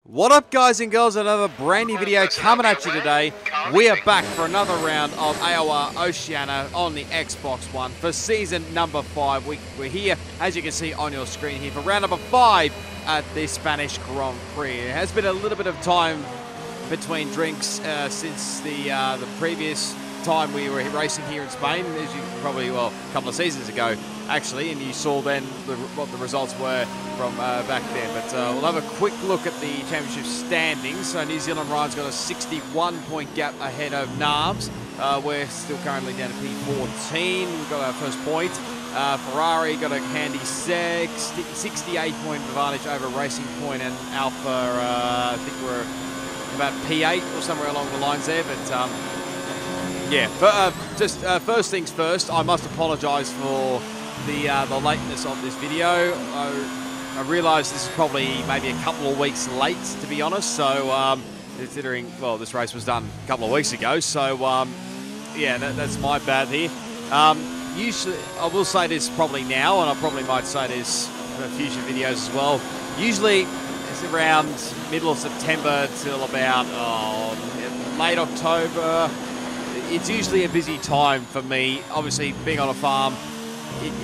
What up, guys and girls? Another brand new video coming at you today. We are back for another round of AOR Oceania on the Xbox One for season number 5. We're here, as you can see on your screen here, for round number 5 at the Spanish Grand Prix. It has been a little bit of time between drinks since the previous time we were racing here in Spain, as you probably, well, a couple of seasons ago actually, and you saw then what the results were from back then. But we'll have a quick look at the championship standings. So New Zealand Ryan's got a 61-point gap ahead of NARMS. We're still currently down to P14. We've got our first point. Ferrari got a handy 68-point advantage over Racing Point and Alpha. I think we're about P8 or somewhere along the lines there. But yeah, but first things first, I must apologise for the lateness of this video. I realise this is probably maybe a couple of weeks late, to be honest. So considering, well, this race was done a couple of weeks ago. So yeah, that's my bad here. Usually, I will say this probably now, and I probably might say this for future videos as well. Usually, it's around middle of September till about late October. It's usually a busy time for me. Obviously, being on a farm,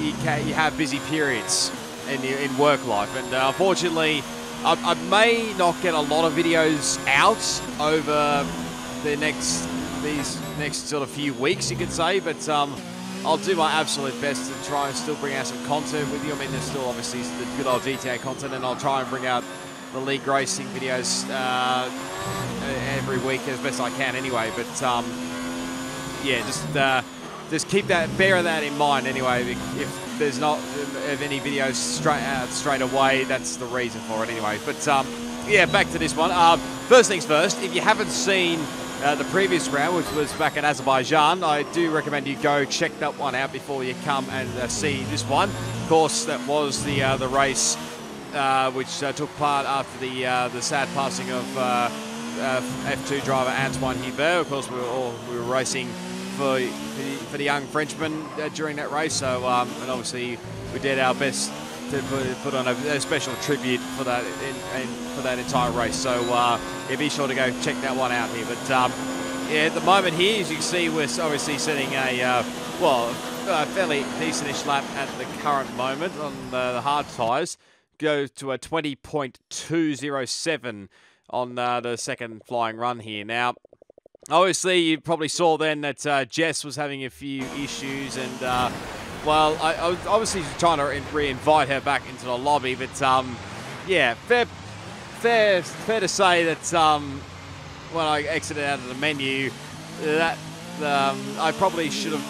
you have busy periods in work life, and unfortunately, I may not get a lot of videos out over these next sort of few weeks, you could say. But I'll do my absolute best to try and still bring out some content with you. I mean, there's still obviously the good old GTA content, and I'll try and bring out the league racing videos every week as best I can anyway. But yeah, just keep that, bear that in mind anyway. If there's not any videos straight away, that's the reason for it anyway. But yeah, back to this one. First things first, if you haven't seen the previous round, which was back in Azerbaijan, I do recommend you go check that one out before you come and see this one. Of course, that was the race which took part after the sad passing of F2 driver Antoine Hubert. Of course, we were racing for the young Frenchman during that race. So and obviously we did our best to put on a special tribute for that for that entire race. So yeah, be sure to go check that one out here. But yeah, at the moment here, as you can see, we're obviously setting a fairly decentish lap at the current moment on the hard tyres. Go to a 20.207 on the second flying run here. Now, obviously, you probably saw then that Jess was having a few issues, and well, I was obviously trying to re-invite her back into the lobby, but yeah, fair to say that when I exited out of the menu, that I probably should have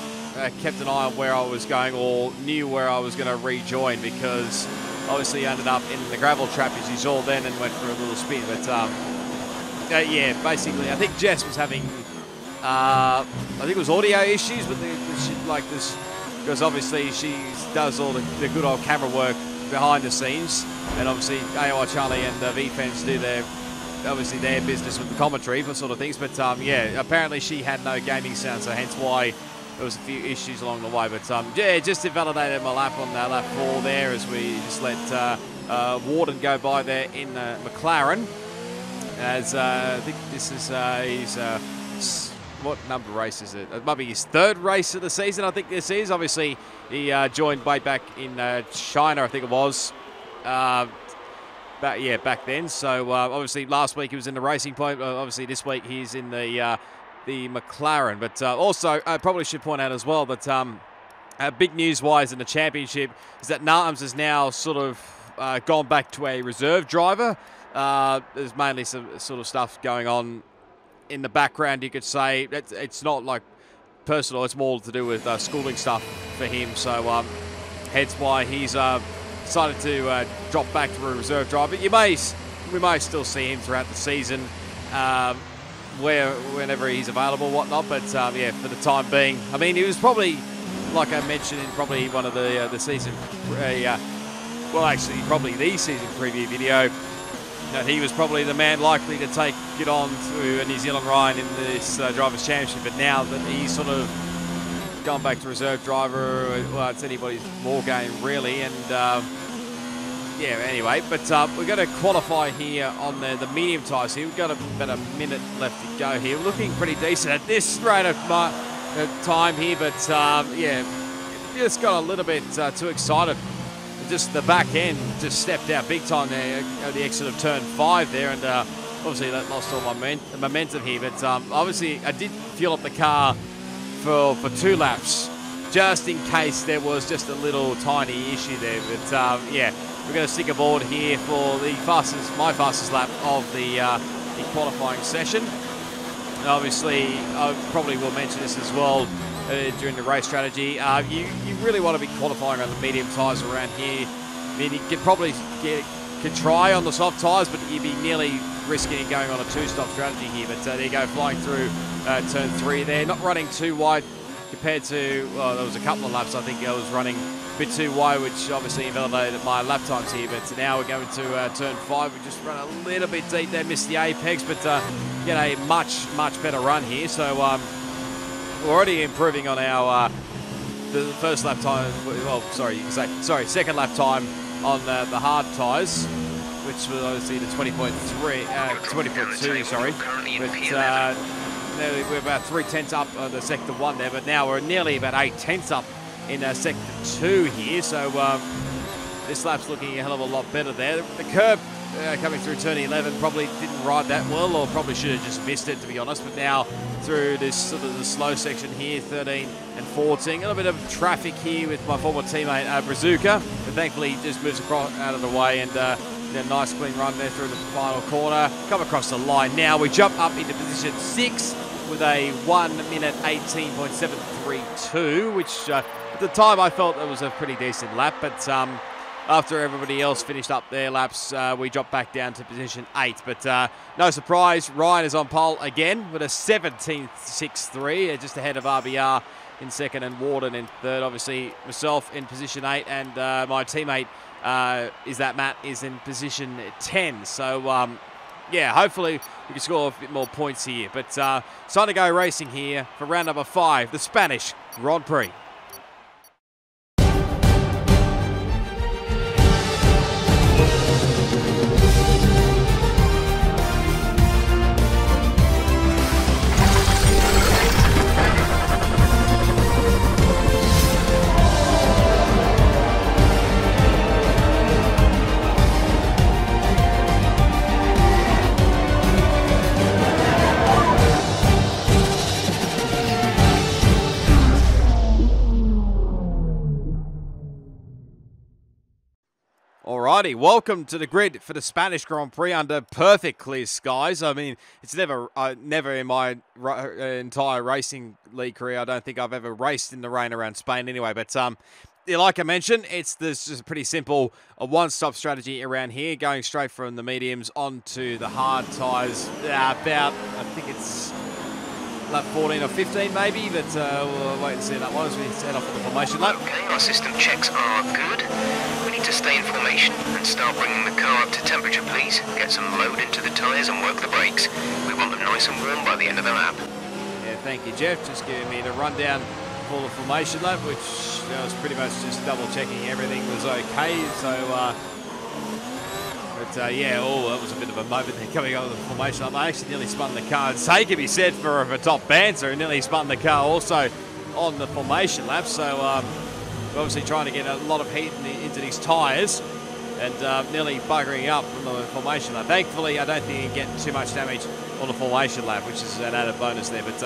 kept an eye on where I was going, or knew where I was going to rejoin, because obviously I ended up in the gravel trap as you saw then and went for a little spin. But yeah, basically, I think Jess was having, I think it was audio issues with like this, because obviously she does all the good old camera work behind the scenes, and obviously AOR Charlie and VFans do their business with the commentary for sort of things. But yeah, apparently she had no gaming sound, so hence why there was a few issues along the way. But yeah, just invalidated my lap on lap 4 there, as we just let Warden go by there in McLaren. As I think this is his, what number race is it? It might be his 3rd race of the season, I think this is. Obviously, he joined way back in China, I think it was. Back then. So obviously last week he was in the Racing Point. Obviously this week he's in the McLaren. But also, I probably should point out as well that big news-wise in the championship is that NARMS has now sort of gone back to a reserve driver. There's mainly some sort of stuff going on in the background, you could say. It's not like personal, it's more to do with schooling stuff for him. So hence why he's decided to drop back to a reserve driver. We may still see him throughout the season, whenever he's available, whatnot. But yeah, for the time being, I mean, he was probably, like I mentioned in probably one of the season, well, actually probably the season preview video, that he was probably the man likely to get on to a New Zealand Ryan in this Drivers' Championship. But now that he's sort of gone back to reserve driver, well, it's anybody's ball game, really. And yeah, anyway, but we're going to qualify here on the medium tyres here. We've got about a minute left to go here. Looking pretty decent at this rate of time here, but yeah, just got a little bit too excited. Just the back end just stepped out big time there at the exit of turn 5 there, and obviously that lost all momentum here. But obviously I did fuel up the car for 2 laps, just in case there was just a little tiny issue there. But yeah, we're going to stick aboard here for my fastest lap of the qualifying session. And obviously, I probably will mention this as well during the race strategy. You really want to be qualifying on the medium tyres around here. I mean, you could probably could try on the soft tyres, but you'd be nearly risking it going on a 2-stop strategy here. But there you go, flying through turn 3 there. Not running too wide compared to, well, there was a couple of laps I think I was running a bit too wide, which obviously invalidated my lap times here. But now we're going to turn 5. We just run a little bit deep there, missed the apex, but get a much better run here. So we're already improving on our the first lap time. Well, sorry, you can say second lap time on the hard tyres, which was obviously the 20.2. Sorry, but we're about 3/10 up on the sector 1 there, but now we're nearly about 8/10 up in sector 2 here. So this lap's looking a hell of a lot better there. The curb coming through turn 11 probably didn't ride that well, or probably should have just missed it, to be honest. But now through this sort of the slow section here, 13 and 14, a little bit of traffic here with my former teammate Brazuca, but thankfully he just moves across out of the way, and nice clean run there through the final corner. Come across the line. Now we jump up into position 6 with a 1:18.732, which at the time I felt it was a pretty decent lap, but after everybody else finished up their laps, we dropped back down to position 8. But no surprise, Ryan is on pole again with a 17.63, just ahead of RBR in second and Warden in third. Obviously myself in position 8, and my teammate Matt is in position 10. So yeah, hopefully we can score a bit more points here. But time to go racing here for round number 5, the Spanish Grand Prix. Alrighty, welcome to the grid for the Spanish Grand Prix under perfect clear skies. I mean, it's never in my entire racing league career, I don't think I've ever raced in the rain around Spain anyway. But like I mentioned, this is a pretty simple one-stop strategy around here, going straight from the mediums onto the hard tyres. About, I think it's lap 14 or 15 maybe, but we'll wait and see that one as we head off for the formation lap. Okay, our system checks are good. We need to stay in formation and start bringing the car up to temperature, please. Get some load into the tyres and work the brakes. We want them nice and warm by the end of the lap. Yeah, thank you, Jeff. Just giving me the rundown for the formation lap, which was pretty much just double checking everything was okay. So, yeah, that was a bit of a moment there coming over the formation lap. I actually nearly spun the car. Sake can be said for a top banter, and nearly spun the car also on the formation lap. So, we're obviously trying to get a lot of heat into these tyres, and nearly buggering up on the formation lap. Thankfully, I don't think you can get too much damage on the formation lap, which is an added bonus there. But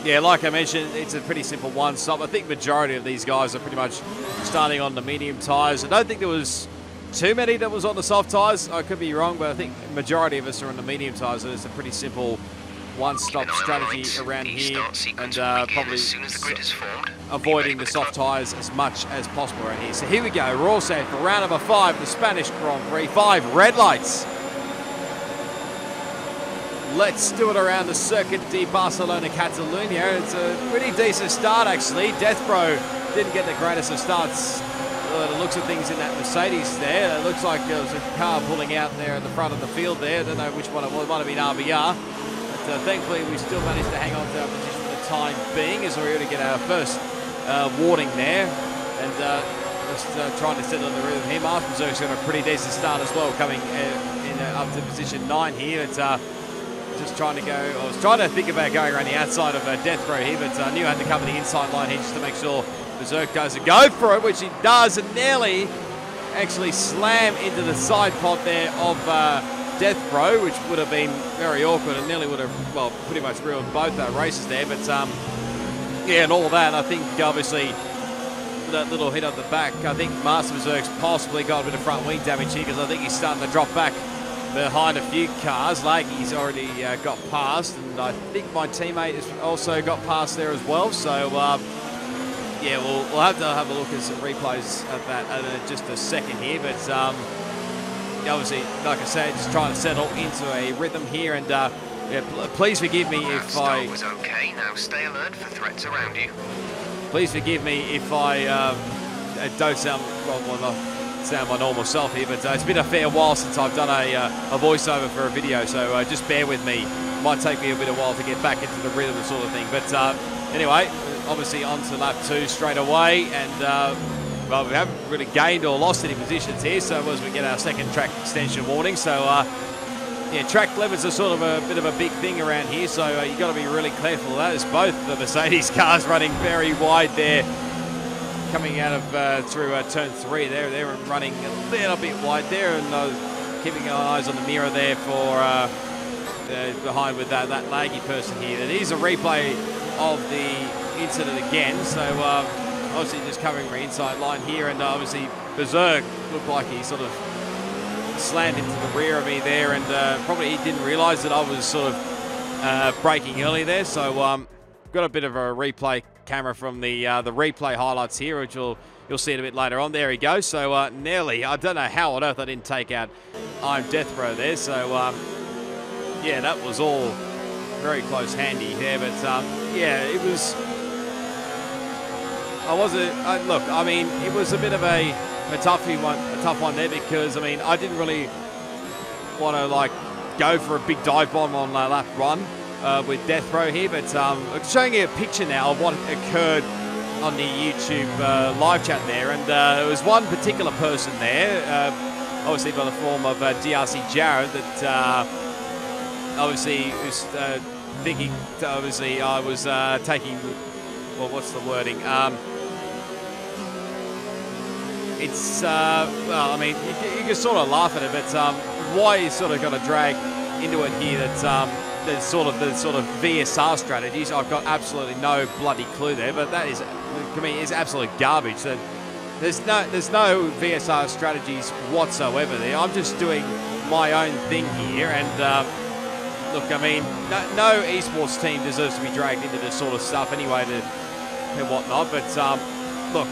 yeah, like I mentioned, it's a pretty simple one-stop. I think majority of these guys are pretty much starting on the medium tyres. I don't think there was too many that was on the soft tyres. I could be wrong, but I think majority of us are on the medium tyres. So it's a pretty simple one-stop strategy around here, and probably avoiding the soft tyres as much as possible around here. So here we go. We're all set for round number 5, the Spanish Grand Prix. 5 red lights. Let's do it around the Circuit de Barcelona, Catalunya. It's a pretty decent start, actually. Deathbro didn't get the greatest of starts. The looks of things in that Mercedes there. It looks like there was a car pulling out there at the front of the field there. I don't know which one it was. It might have been RBR. But thankfully, we still managed to hang on to our position for the time being, as we already get our first warning there. And just trying to settle in the rhythm here. Mars Berserk's got a pretty decent start as well, coming up to position 9 here. It's just trying to go. I was trying to think about going around the outside of Death Row here, but I knew I had to cover the inside line here just to make sure Berserk goes to go for it, which he does, and nearly actually slam into the side pod there of Death Row, which would have been very awkward and nearly would have, well, pretty much ruined both races there. But yeah, and all that, I think obviously that little hit on the back, I think Master Berserk's possibly got a bit of front wing damage here, because I think he's starting to drop back behind a few cars. Laggy's already got past, and I think my teammate has also got past there as well. So yeah, we'll have to have a look at some replays of that in just a second here. But obviously, like I said, just trying to settle into a rhythm here. And yeah, please forgive me if I was okay. Now stay alert for threats around you. Please forgive me if I don't sound, well, not sound my normal self here, but it's been a fair while since I've done a voiceover for a video, so just bear with me. It might take me a bit of while to get back into the rhythm sort of thing. But anyway, obviously on to lap 2 straight away, and well, we haven't really gained or lost any positions here, so as we get our second track extension warning. So yeah, track limits are sort of a bit of a big thing around here, so you've got to be really careful of that. There's both the Mercedes cars running very wide there, coming out of through turn 3 there. They're running a little bit wide there, and keeping our eyes on the mirror there for behind with that laggy person here. It is a replay of the incident again, so obviously just covering the inside line here, and obviously Berserk looked like he sort of slammed into the rear of me there, and probably he didn't realise that I was sort of braking early there. So got a bit of a replay camera from the replay highlights here, which you'll see it a bit later on. There he goes. So nearly, I don't know how on earth I didn't take out I'm Death Row there. So yeah, that was all very close handy there. But yeah, it was. Look, I mean, it was a bit of a tough one there, because I mean, I didn't really want to like go for a big dive bomb on lap 1 with Death Row here, but I'm showing you a picture now of what occurred on the YouTube live chat there, and there was one particular person there, obviously by the form of DRC Jared, that obviously was thinking, obviously I was taking, well, what's the wording? It's, well, I mean, you can sort of laugh at it, but why you sort of got to drag into it here that the sort of VSR strategies, I've got absolutely no bloody clue there, but that is, to me, is absolute garbage. That there's no VSR strategies whatsoever there. I'm just doing my own thing here, and look, I mean, no esports team deserves to be dragged into this sort of stuff anyway, and whatnot. But look,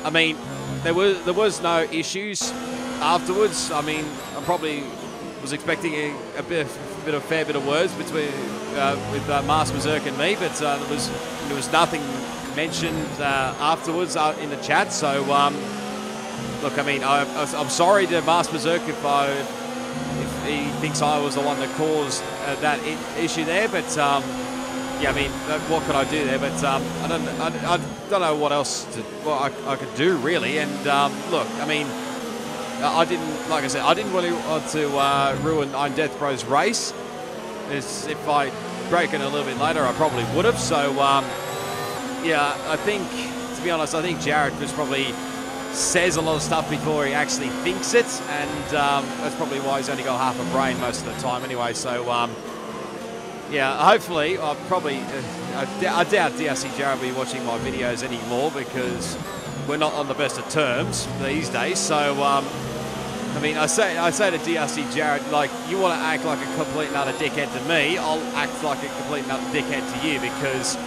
I mean, there was no issues afterwards. I mean, I probably was expecting a fair bit of words between with Master Berserk and me, but there was nothing mentioned afterwards in the chat. So look, I mean, I'm sorry to Master Berserk if he thinks I was the one that caused that issue there, but yeah, I mean, what could I do there? But I don't know what else I could do really. And look, I mean, I didn't, like I said, I didn't really want to ruin I'm Death Row's race. If I broke it a little bit later, I probably would have. So yeah, I think, to be honest, I think Jared just probably says a lot of stuff before he actually thinks it, and that's probably why he's only got half a brain most of the time anyway. So yeah, hopefully, I doubt DRC Jared will be watching my videos anymore, because we're not on the best of terms these days. So I mean, I say to DRC Jared, like, you want to act like a complete and utter dickhead to me, I'll act like a complete and utter dickhead to you, because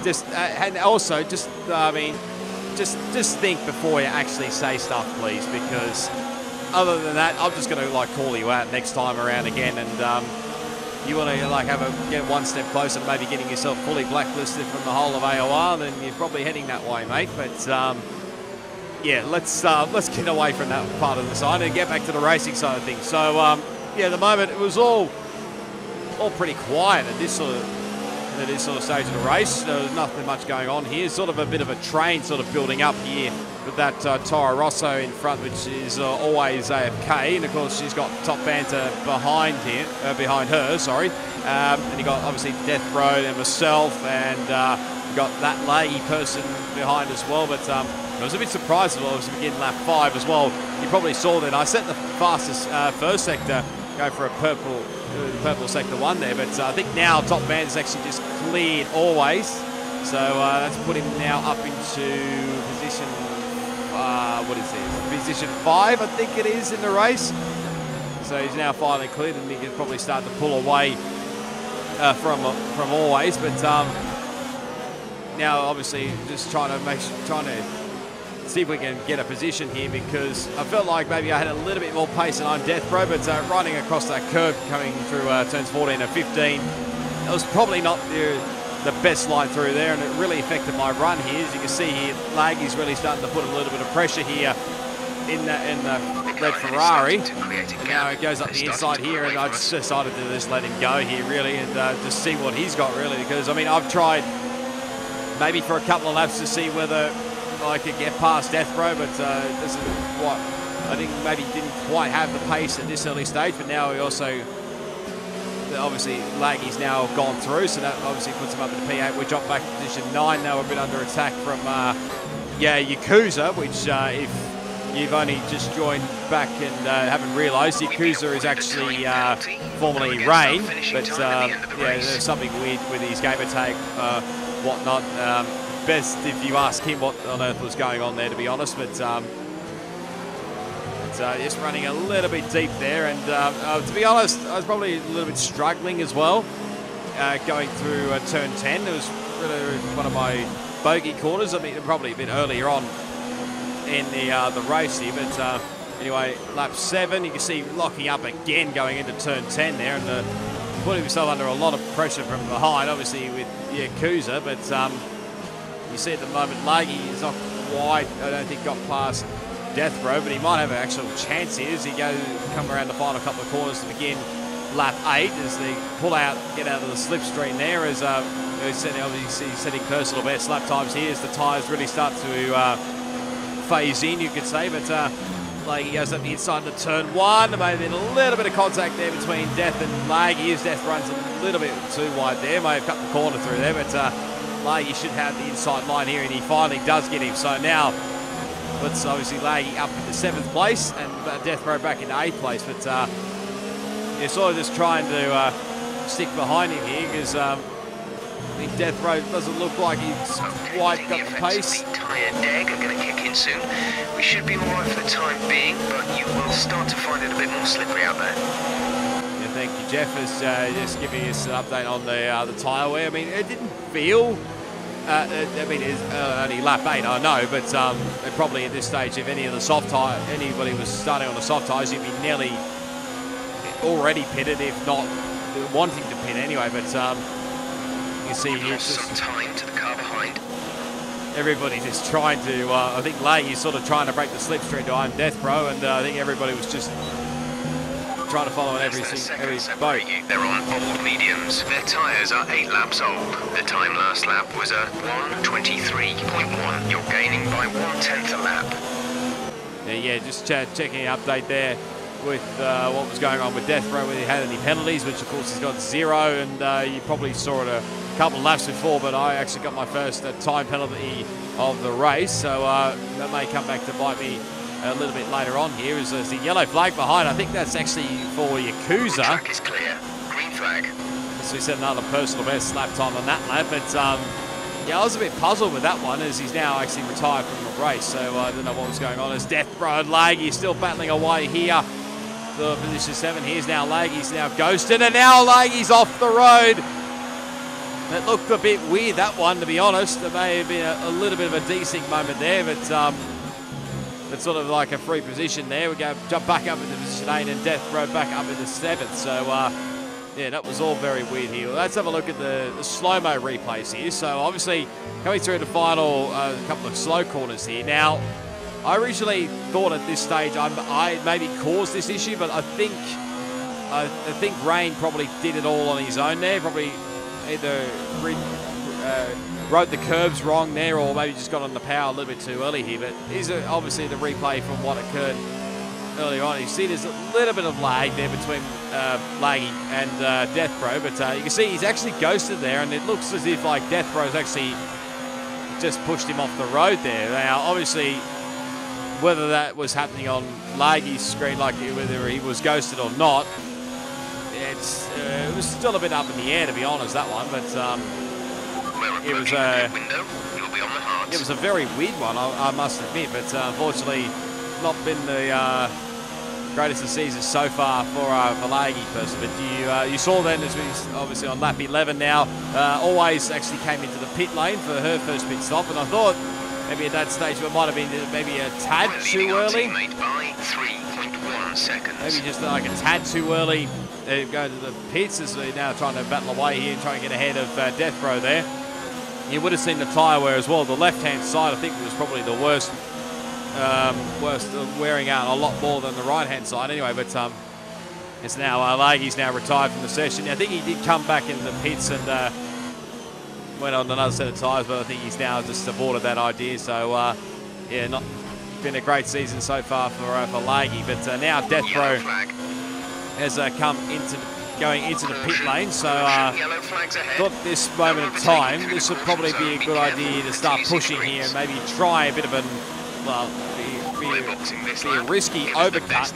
just and also just I mean, just think before you actually say stuff, please, because other than that, I'm just going to like call you out next time around again, and you want to like get one step closer to maybe getting yourself fully blacklisted from the whole of AOR, then you're probably heading that way, mate. But yeah, let's get away from that part of the side and get back to the racing side of things. So yeah, at the moment it was all pretty quiet at this sort of at this sort of stage of the race. There's nothing much going on here. Sort of a bit of a train sort of building up here with that Toro Rosso in front, which is always AFK, and of course she's got Top Banter behind her. Sorry, and you got obviously Death Road and myself, and you got that laggy person behind as well. But I was a bit surprised as well as we begin lap 5 as well. You probably saw that I set the fastest first sector, go for a purple sector 1 there, but I think now Top Banter's actually just cleared always. So that's put him now up into position, what is it? Position 5, I think it is, in the race. So he's now finally cleared, and he can probably start to pull away from always. But now obviously just trying to see if we can get a position here, because I felt like maybe I had a little bit more pace than I'm Death Bro, but riding across that curve coming through turns 14 and 15, it was probably not the best line through there, and it really affected my run here. As you can see here, Laggy's really starting to put a little bit of pressure here in the red Ferrari. And now it goes up the inside here, and I just decided to just let him go here really, and just see what he's got really, because I mean I've tried maybe for a couple of laps to see whether I could get past Death Bro, but this is what I think maybe didn't quite have the pace at this early stage. But now we also obviously Laggy's now gone through, so that obviously puts him up in the P8. We dropped back to position 9 now. We're a bit under attack from Yakuza, which if you've only just joined back and haven't realised, Yakuza is actually formerly Rain, but there's something weird with his gamer tag, whatnot. Best if you ask him what on earth was going on there, to be honest. But just running a little bit deep there, and to be honest, I was probably a little bit struggling as well going through turn 10. It was really one of my bogey corners. I mean, probably a bit earlier on in the race here, but anyway, lap 7, you can see locking up again going into turn 10 there, and putting himself under a lot of pressure from behind, obviously with Yakuza, but you see at the moment, Laggy is not quite, I don't think, got past Death Bro, but he might have an actual chance here as he come around the final couple of corners to begin lap 8 as they pull out, get out of the slipstream there, as obviously setting personal best lap times here as the tyres really start to phase in, you could say. But Laggy goes up the inside of turn 1. There may have been a little bit of contact there between Death and Laggy as Death runs a little bit too wide there, may have cut the corner through there, but Laggy should have the inside line here, and he finally does get him. So now, let's obviously Laggy up into 7th place and Death Bro back into 8th place. But you're sort of just trying to stick behind him here, because I think Death Bro doesn't look like he's quite got the pace. The tyre deg are going to kick in soon. We should be all right for the time being, but you will start to find it a bit more slippery out there. Yeah, thank you, Jeff, is just giving us an update on the tyre wear. I mean, it didn't feel. I mean, it's only lap 8, I know, but probably at this stage, if any of the soft tyre, anybody was starting on the soft tyres, you'd be nearly already pitted, if not wanting to pit anyway. But you see here, lost some time to the car behind. Everybody's just trying to. I think Laggy's sort of trying to break the slipstream to Iron Death Bro, and I think everybody was just trying to follow every boat. They're on old mediums. Their tyres are 8 laps old. The time last lap was a 1:23.1. You're gaining by 1/10 a lap. Yeah, just checking an update there with what was going on with Death Bro, whether he had any penalties, which of course he's got 0, and you probably saw it a couple of laps before, but I actually got my first time penalty of the race, so that may come back to bite me a little bit later on here. Is the yellow flag behind. I think that's actually for Yakuza. The track is clear. Green flag. So we set another personal best lap time on that lap, but yeah, I was a bit puzzled with that one, as he's now actually retired from the race, so I don't know what was going on. As Death Bro and Laggy still battling away here. The position 7. Here's now Laggy's now ghosted, and now Laggy's off the road. It looked a bit weird, that one, to be honest. There may have been a little bit of a desync moment there, but it's sort of like a free position there. We jump back up into position 8 and Death Bro back up into 7th. So, yeah, that was all very weird here. Let's have a look at the slow-mo replays here. So, obviously, coming through the final couple of slow corners here. Now, I originally thought at this stage I maybe caused this issue, but I think Rain probably did it all on his own there. Probably either wrote the curbs wrong there, or maybe just got on the power a little bit too early here. But here's obviously the replay from what occurred earlier on. You see there's a little bit of lag there between Laggy and Deathbro, but you can see he's actually ghosted there, and it looks as if like Deathbro's actually just pushed him off the road there. Now, obviously, whether that was happening on Laggy's screen, like whether he was ghosted or not, it was still a bit up in the air, to be honest, that one. But it was a very weird one, I must admit. But unfortunately, not been the greatest of seasons so far for Laggy person. But you saw then, as we obviously on lap 11 now, Always actually came into the pit lane for her first pit stop, and I thought maybe at that stage it might have been maybe a tad too early. By 3.1 seconds. Maybe just like a tad too early to go to the pits, as we're now trying to battle away here and trying to get ahead of Deathbro there. You would have seen the tyre wear as well. The left-hand side, I think, was probably the worst wearing out a lot more than the right-hand side anyway. But it's now Laggy's now retired from the session. I think he did come back into the pits and went on another set of tyres, but I think he's now just aborted that idea. So yeah, not been a great season so far for Laggy. But now Deathbro has going into the pit lane. So thought this moment of time, this would probably be a good idea to start pushing here and maybe try a bit of an, well, be a risky overcut.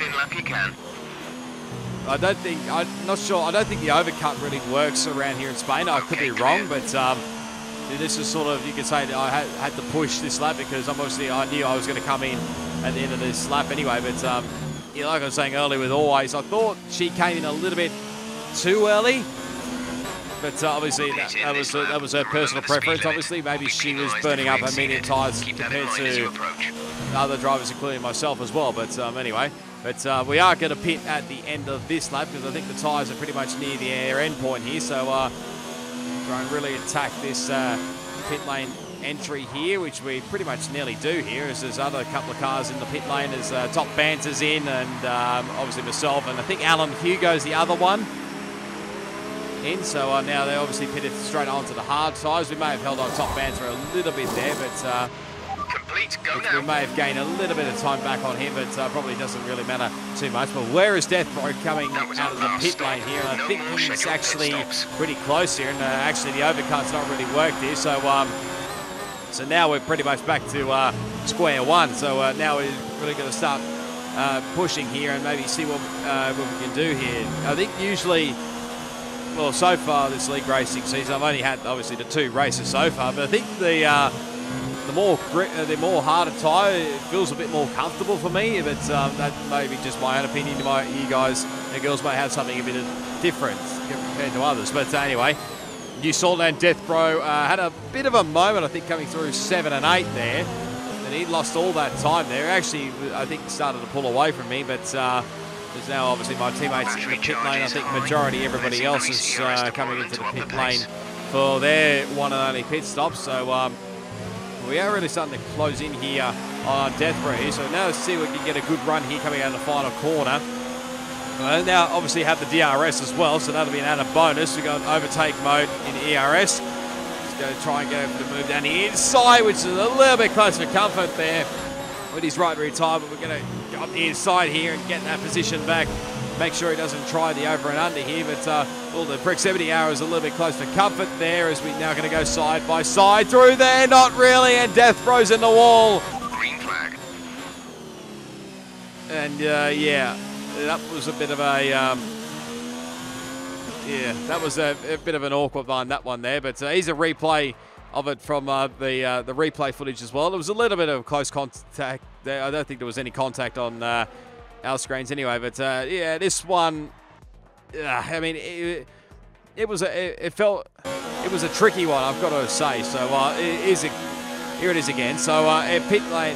I'm not sure. I don't think the overcut really works around here in Spain. I could be wrong, but this is sort of, you could say that I had to push this lap because obviously I knew I was going to come in at the end of this lap anyway. But yeah, like I was saying earlier with Always, I thought she came in a little bit too early. But obviously that was her personal preference. Obviously, maybe she was burning up her medium tyres compared to other drivers, including myself as well. But anyway, we are going to pit at the end of this lap because I think the tyres are pretty much near the air end point here. So try and really attack this pit lane entry here, which we pretty much nearly do here, as there's other couple of cars in the pit lane as Top Banter's in, and obviously myself, and I think Alan Hugo's the other one in. So now they obviously pitted straight onto the hard tyres. We may have held on Top Banter a little bit there, but we may have gained a little bit of time back on him, but probably doesn't really matter too much. But where is Deathbro coming out of the pit lane here? And I think he's actually pretty close here, and actually the overcut's not really worked here. So so now we're pretty much back to square one. So now we're really going to start pushing here and maybe see what we can do here. I think usually, well, so far this league racing season, I've only had obviously the 2 races so far, but I think the more harder tyre, it feels a bit more comfortable for me. But that may be just my own opinion. You guys and girls may have something a bit different compared to others. But anyway, you saw that Deathbro had a bit of a moment, I think, coming through 7 and 8 there. And he lost all that time there. Actually, I think started to pull away from me, but there's now obviously my teammates in the pit lane. I think majority everybody else is coming into the pit lane for their one and only pit stop. So we are really starting to close in here on Deathbro here. So now let's see if we can get a good run here coming out of the final corner. Now obviously have the DRS as well, so that'll be an added bonus. We've got overtake mode in ERS. Just going to try and go for the move down the inside, which is a little bit close for comfort there with his right rear tyre, but we're going to go up the inside here and get that position back. Make sure he doesn't try the over and under here, but well, the proximity arrow is a little bit close for comfort there, as we're now going to go side by side through there. Not really, and Deathbro's in the wall. Green flag. And yeah, that was a bit of a that was a bit of an awkward one, that one there. But here's a replay of it from the replay footage as well. There was a little bit of close contact there. I don't think there was any contact on our screens anyway. But yeah, this one, I mean, it was a tricky one, I've got to say. So here it is again. So pit lane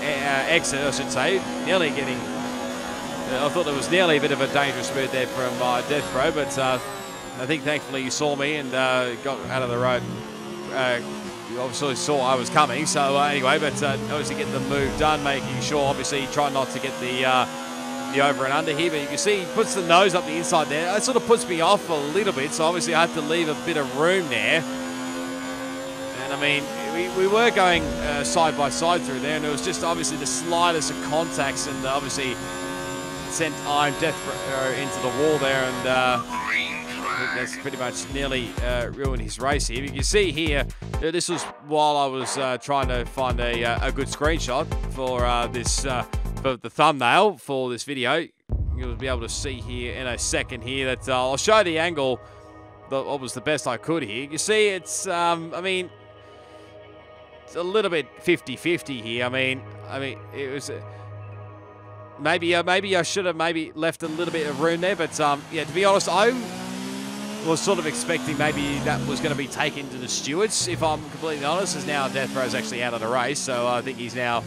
exit, I should say, nearly getting. I thought there was nearly a bit of a dangerous move there from Deathbro, but I think thankfully you saw me and got out of the road. You obviously saw I was coming, so anyway, but obviously getting the move done, making sure, obviously, try not to get the the over and under here, but you can see he puts the nose up the inside there. That sort of puts me off a little bit, so obviously I had to leave a bit of room there. And I mean, we were going side by side through there, and it was just obviously the slightest of contacts, and obviously sent Iron Death into the wall there, and I think that's pretty much nearly ruined his race here. You can see here, this was while I was trying to find a good screenshot for this for the thumbnail for this video. You'll be able to see here in a second here that I'll show the angle that was the best I could here. You can see it's, I mean, it's a little bit 50-50 here. I mean, it was maybe I should have maybe left a little bit of room there, but yeah, to be honest, I was sort of expecting maybe that was going to be taken to the stewards, if I'm completely honest, as now Death Row's actually out of the race, so I think he's now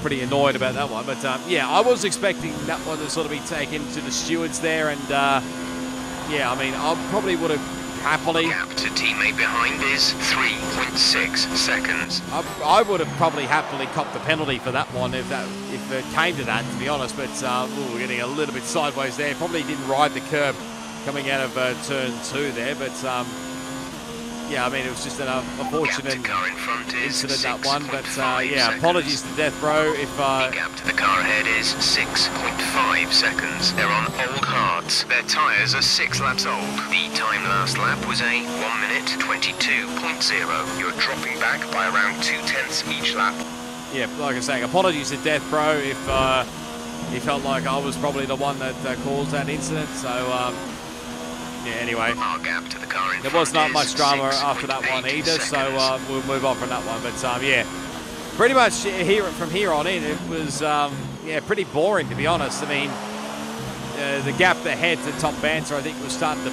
pretty annoyed about that one. But yeah, I was expecting that one to sort of be taken to the stewards there, and yeah, I mean, I probably would have happily... Gap to teammate behind is 3.6 seconds. I would have probably happily copped the penalty for that one if it came to that, to be honest. But we're getting a little bit sideways there. Probably didn't ride the curb coming out of turn 2 there, but yeah, I mean, it was just an unfortunate incident, that one. But yeah, apologies to Death Row if... The gap to the car ahead is 6.5 seconds. They're on old hards. Their tyres are 6 laps old. The time last lap was a 1 minute 22.0. You're dropping back by around 2/10 each lap. Yeah, like I was saying, apologies to Death Row if he felt like I was probably the one that caused that incident. So, yeah, anyway, gap to the car in there was not much drama after that one either, so we'll move on from that one. But yeah, pretty much from here on in, it was yeah, pretty boring, to be honest. I mean, the gap ahead to Tom Banter, I think, was starting to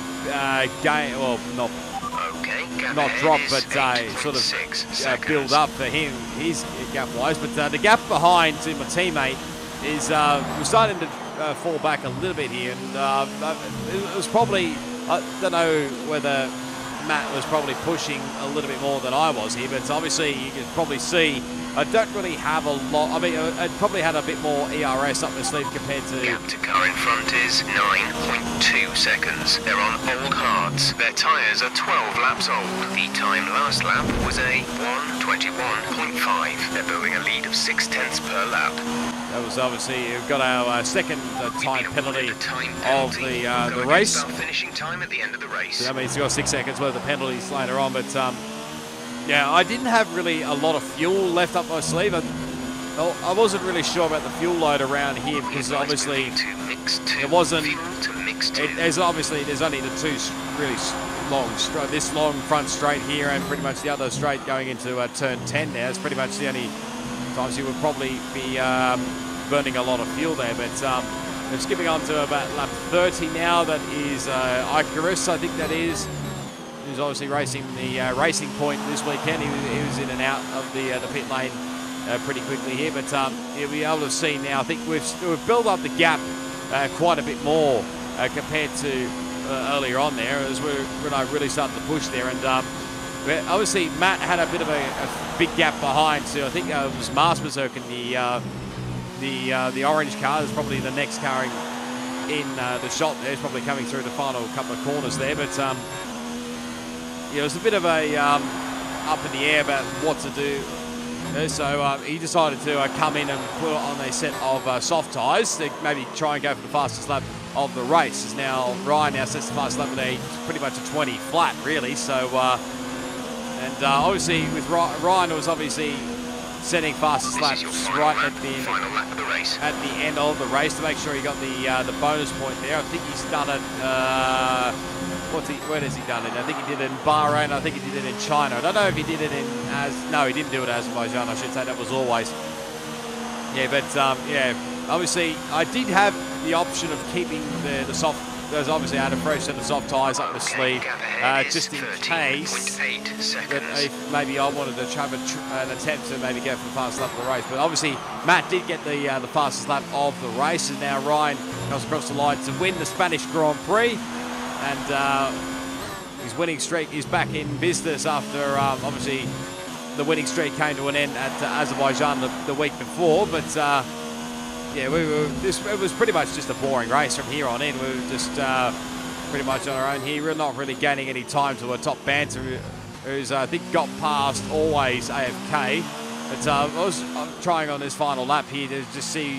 gain, well, not drop, but sort of build up for him, his gap-wise. But the gap behind to my teammate is we're starting to fall back a little bit here, and it was probably... I don't know whether Matt was probably pushing a little bit more than I was here, but obviously you can probably see I don't really have a lot. I mean, I probably had a bit more ERS up my sleeve compared to... Gap to car in front is 9.2 seconds. They're on old hards. Their tyres are 12 laps old. The time last lap was a 1:21.5. They're building a lead of 0.6 per lap. That was obviously, we've got our second time penalty of the race. Finishing time at the end of the race. So that means we've got 6 seconds worth of penalties later on, but yeah, I didn't have really a lot of fuel left up my sleeve. I wasn't really sure about the fuel load around here because obviously it wasn't. There's only the two really long, this long front straight here and pretty much the other straight going into turn 10 now. It's pretty much the only times you would probably be burning a lot of fuel there. But I'm skipping on to about lap 30 now. That is Icarus, I think that is. Who's obviously racing the Racing Point this weekend. He was in and out of the pit lane pretty quickly here, but you'll be able to see now. I think we've built up the gap quite a bit more compared to earlier on there, as when I really started to push there. And obviously Matt had a bit of a big gap behind, so I think it was Mars Berserk in the orange car. Is probably the next car in the shot there. It's probably coming through the final couple of corners there, but. Yeah, it was a bit of a up in the air about what to do. So he decided to come in and put on a set of soft tyres to maybe try and go for the fastest lap of the race. As now Ryan now sets the fastest lap with pretty much a 20 flat, really. So and obviously with Ryan, it was obviously setting fastest laps right at the end of the race to make sure he got the bonus point there. I think he's done it. Where has he done it? I think he did it in Bahrain. I think he did it in China. I don't know if he did it no, he didn't do it in Azerbaijan. I should say that was always. Yeah, but yeah, obviously I did have the option of keeping the soft. There's obviously I had a fresh set of soft tyres up the sleeve, just in case that if maybe I wanted to try an attempt to maybe go for the fastest lap of the race. But obviously Matt did get the fastest lap of the race, and now Ryan comes across the line to win the Spanish Grand Prix. And his winning streak is back in business after obviously the winning streak came to an end at Azerbaijan the week before. But yeah, it was pretty much just a boring race from here on in. We were just pretty much on our own here. We're not really gaining any time to a top banter who's, I think, got past Always AFK. But I was trying on this final lap here to just see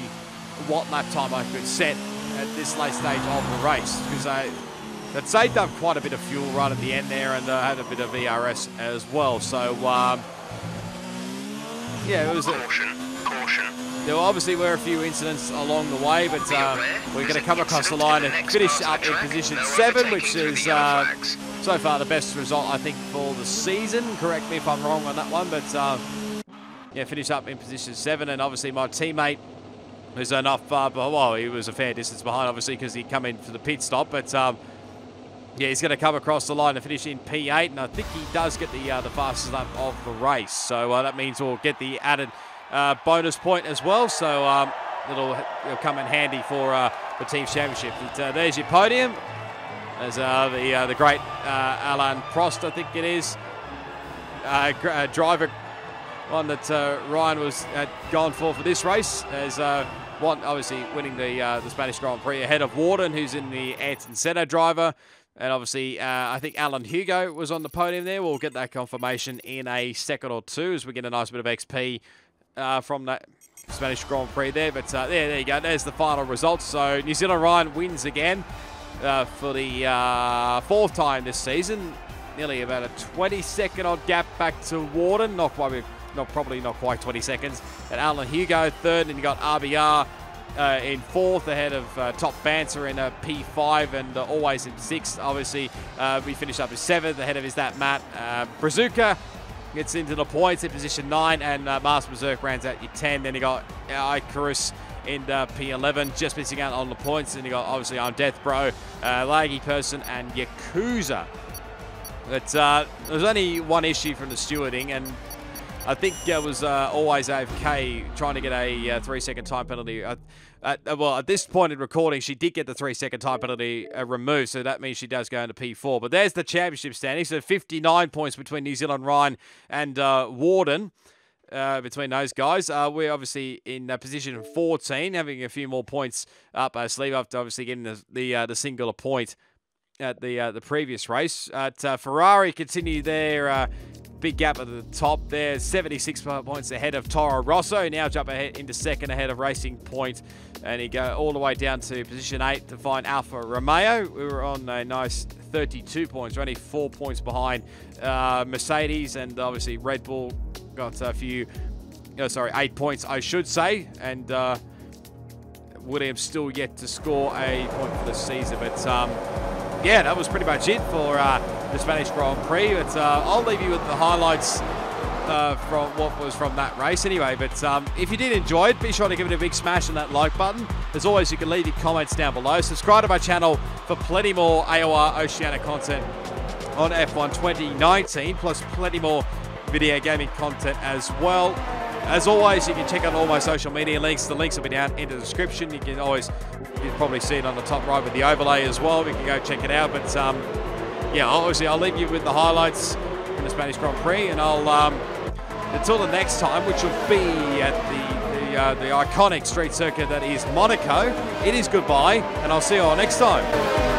what lap time I could set at this late stage of the race, because that saved up quite a bit of fuel right at the end there, and had a bit of VRS as well. So, yeah, it was Caution. There obviously were a few incidents along the way, but we're going to come across the line and finish up in position 7, which is so far the best result, I think, for the season. Correct me if I'm wrong on that one, but yeah, finish up in position 7, and obviously my teammate was not far, well, he was a fair distance behind, obviously, because he'd come in for the pit stop, but yeah, he's going to come across the line and finish in P8, and I think he does get the fastest lap of the race, so that means we'll get the added bonus point as well, so it'll come in handy for the team's championship. But, there's your podium. There's the great Alain Prost, I think it is, driver, one that Ryan had gone for this race, as one obviously winning the Spanish Grand Prix ahead of Warden, who's in the Ayrton Senna driver. And obviously, I think Alan Hugo was on the podium there. We'll get that confirmation in a second or two as we get a nice bit of XP from that Spanish Grand Prix there. But there you go. There's the final results. So New Zealand Ryan wins again for the 4th time this season. Nearly about a 20-second odd gap back to Warden. Probably not quite 20 seconds. And Alan Hugo 3rd, and you got RBR in 4th ahead of Top Banter in a P5, and Always in 6th. Obviously, we finished up in 7th. Ahead of is that Matt Brazuca gets into the points in position 9, and Master Berserk rounds out your 10. Then you got Icarus in P11, just missing out on the points. And you got obviously I'm Death Bro, Laggy Person, and Yakuza. But there's only one issue from the stewarding, and I think it was Always AFK trying to get a 3-second time penalty. Well, at this point in recording, she did get the 3-second time penalty removed, so that means she does go into P4. But there's the championship standing. So 59 points between New Zealand Ryan and Warden, between those guys. We're obviously in position 14, having a few more points up our sleeve after obviously getting the singular point at the previous race. Ferrari continue their big gap at the top there, 76 points ahead of Toro Rosso. Now jump ahead into 2nd ahead of Racing Point, and he go all the way down to position 8 to find Alfa Romeo. We were on a nice 32 points. We're only 4 points behind Mercedes, and obviously Red Bull got a few, 8 points, I should say, and Williams still yet to score a point for the season. But yeah, that was pretty much it for the Spanish Grand Prix. But I'll leave you with the highlights from what was from that race anyway. But if you did enjoy it, be sure to give it a big smash on that like button. As always, you can leave your comments down below. Subscribe to my channel for plenty more AOR Oceania content on F1 2019, plus plenty more video gaming content as well. As always, you can check out all my social media links. The links will be down in the description. You can probably see it on the top right with the overlay as well. We can go check it out. But yeah, obviously I'll leave you with the highlights in the Spanish Grand Prix, and I'll until the next time, which will be at the iconic street circuit that is Monaco. It is goodbye, and I'll see you all next time.